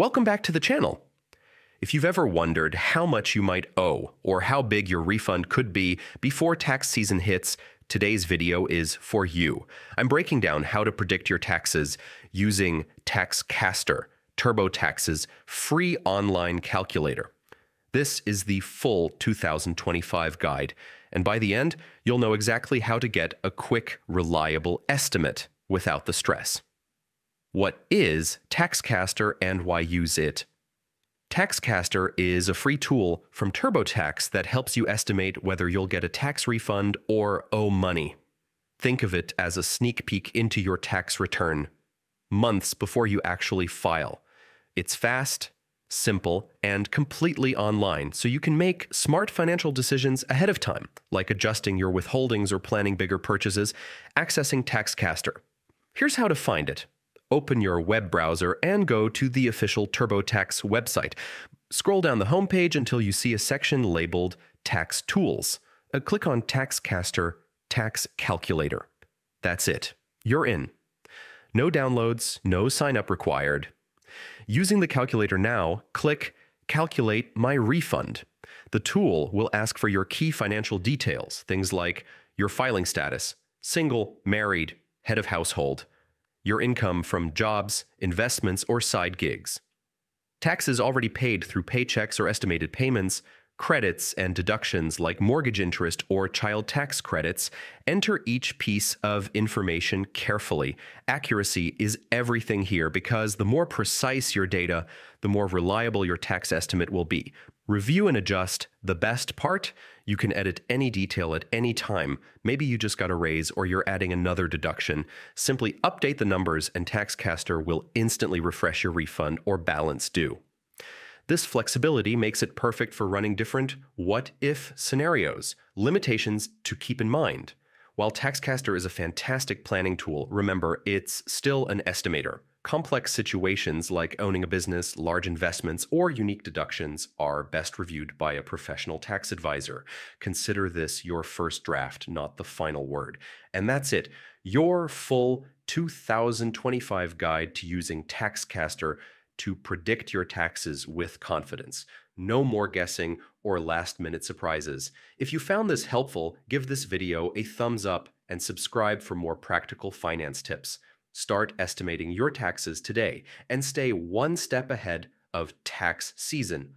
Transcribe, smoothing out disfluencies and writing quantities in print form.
Welcome back to the channel. If you've ever wondered how much you might owe or how big your refund could be before tax season hits, today's video is for you. I'm breaking down how to predict your taxes using TaxCaster, TurboTax's free online calculator. This is the full 2025 guide, and by the end, you'll know exactly how to get a quick, reliable estimate without the stress. What is TaxCaster and why use it? TaxCaster is a free tool from TurboTax that helps you estimate whether you'll get a tax refund or owe money. Think of it as a sneak peek into your tax return, months before you actually file. It's fast, simple, and completely online, so you can make smart financial decisions ahead of time, like adjusting your withholdings or planning bigger purchases, accessing TaxCaster. Here's how to find it. Open your web browser and go to the official TurboTax website. Scroll down the homepage until you see a section labeled Tax Tools. Click on TaxCaster Tax Calculator. That's it. You're in. No downloads, no sign-up required. Using the calculator now, click Calculate My Refund. The tool will ask for your key financial details, things like your filing status, single, married, head of household, your income from jobs, investments, or side gigs, taxes already paid through paychecks or estimated payments, credits and deductions like mortgage interest or child tax credits. Enter each piece of information carefully. Accuracy is everything here because the more precise your data, the more reliable your tax estimate will be. Review and adjust. The best part, you can edit any detail at any time. Maybe you just got a raise or you're adding another deduction. Simply update the numbers and TaxCaster will instantly refresh your refund or balance due. This flexibility makes it perfect for running different what-if scenarios, limitations to keep in mind. While TaxCaster is a fantastic planning tool, remember, it's still an estimator. Complex situations like owning a business, large investments, or unique deductions are best reviewed by a professional tax advisor. Consider this your first draft, not the final word. And that's it. Your full 2025 guide to using TaxCaster to predict your taxes with confidence. No more guessing or last-minute surprises. If you found this helpful, give this video a thumbs up and subscribe for more practical finance tips. Start estimating your taxes today and stay one step ahead of tax season.